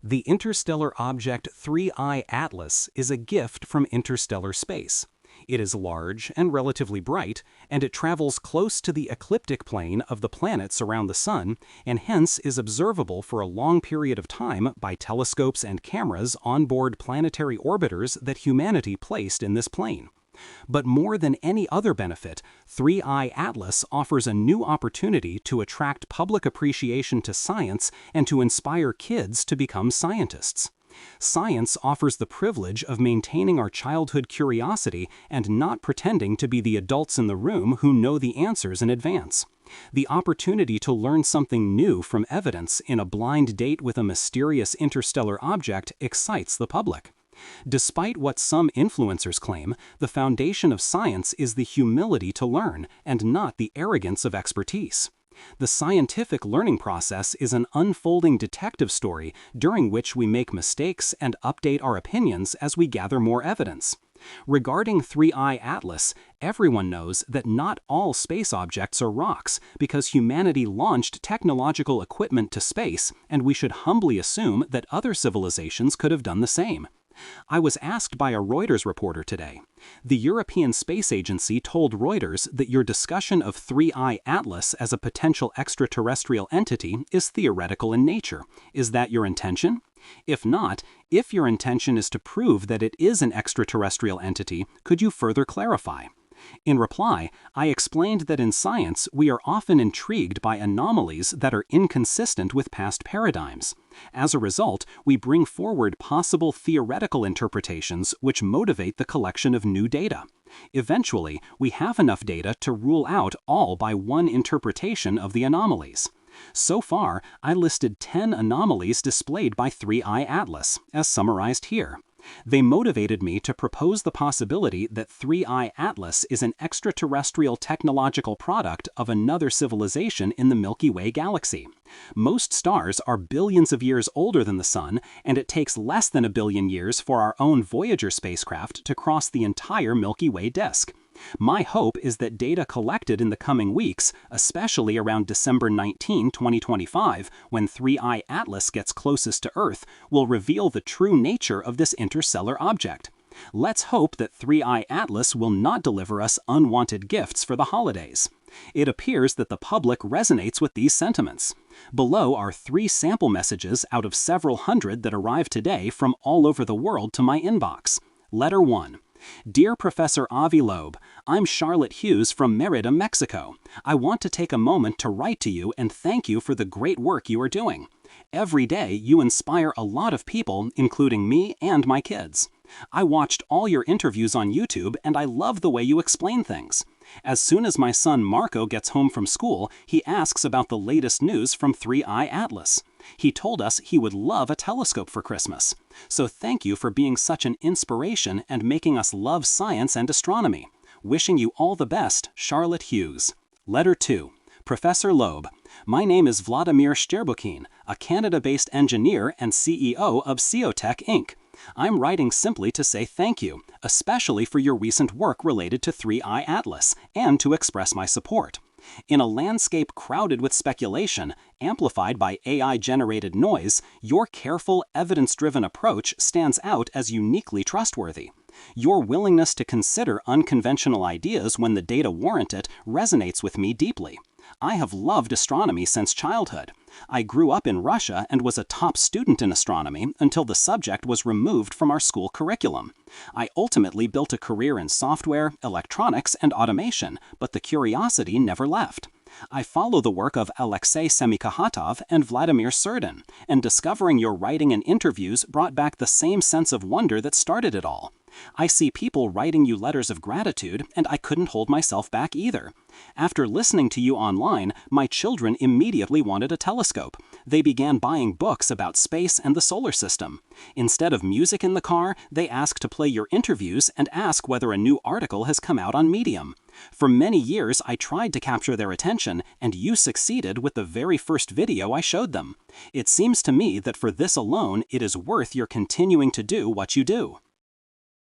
The interstellar object 3I Atlas is a gift from interstellar space. It is large and relatively bright, and it travels close to the ecliptic plane of the planets around the Sun, and hence is observable for a long period of time by telescopes and cameras on board planetary orbiters that humanity placed in this plane. But more than any other benefit, 3I Atlas offers a new opportunity to attract public appreciation to science and to inspire kids to become scientists. Science offers the privilege of maintaining our childhood curiosity and not pretending to be the adults in the room who know the answers in advance. The opportunity to learn something new from evidence in a blind date with a mysterious interstellar object excites the public. Despite what some influencers claim, the foundation of science is the humility to learn and not the arrogance of expertise. The scientific learning process is an unfolding detective story during which we make mistakes and update our opinions as we gather more evidence. Regarding 3I Atlas, everyone knows that not all space objects are rocks because humanity launched technological equipment to space, and we should humbly assume that other civilizations could have done the same. I was asked by a Reuters reporter today. The European Space Agency told Reuters that your discussion of 3I Atlas as a potential extraterrestrial entity is theoretical in nature. Is that your intention? If not, if your intention is to prove that it is an extraterrestrial entity, could you further clarify? In reply, I explained that in science we are often intrigued by anomalies that are inconsistent with past paradigms. As a result, we bring forward possible theoretical interpretations which motivate the collection of new data. Eventually, we have enough data to rule out all by one interpretation of the anomalies. So far, I listed 10 anomalies displayed by 3I Atlas, as summarized here. They motivated me to propose the possibility that 3I Atlas is an extraterrestrial technological product of another civilization in the Milky Way galaxy. Most stars are billions of years older than the Sun, and it takes less than a billion years for our own Voyager spacecraft to cross the entire Milky Way disk. My hope is that data collected in the coming weeks, especially around December 19, 2025, when 3I Atlas gets closest to Earth, will reveal the true nature of this interstellar object. Let's hope that 3I Atlas will not deliver us unwanted gifts for the holidays. It appears that the public resonates with these sentiments. Below are 3 sample messages out of several hundred that arrived today from all over the world to my inbox. Letter 1. Dear Professor Avi Loeb, I'm Charlotte Hughes from Merida, Mexico. I want to take a moment to write to you and thank you for the great work you are doing. Every day, you inspire a lot of people, including me and my kids. I watched all your interviews on YouTube and I love the way you explain things. As soon as my son Marco gets home from school, he asks about the latest news from 3I Atlas. He told us he would love a telescope for Christmas. So thank you for being such an inspiration and making us love science and astronomy. Wishing you all the best, Charlotte Hughes. Letter 2. Professor Loeb, my name is Vladimir Sterbukin, a Canada-based engineer and CEO of Ceotech Inc. I'm writing simply to say thank you, especially for your recent work related to 3I Atlas, and to express my support. In a landscape crowded with speculation, amplified by AI-generated noise, your careful, evidence-driven approach stands out as uniquely trustworthy. Your willingness to consider unconventional ideas when the data warrant it resonates with me deeply. I have loved astronomy since childhood. I grew up in Russia and was a top student in astronomy until the subject was removed from our school curriculum. I ultimately built a career in software, electronics, and automation, but the curiosity never left. I follow the work of Alexei Semikhahatov and Vladimir Surdin, and discovering your writing and interviews brought back the same sense of wonder that started it all. I see people writing you letters of gratitude, and I couldn't hold myself back either. After listening to you online, my children immediately wanted a telescope. They began buying books about space and the solar system. Instead of music in the car, they ask to play your interviews and ask whether a new article has come out on Medium. For many years, I tried to capture their attention, and you succeeded with the very first video I showed them. It seems to me that for this alone, it is worth your continuing to do what you do.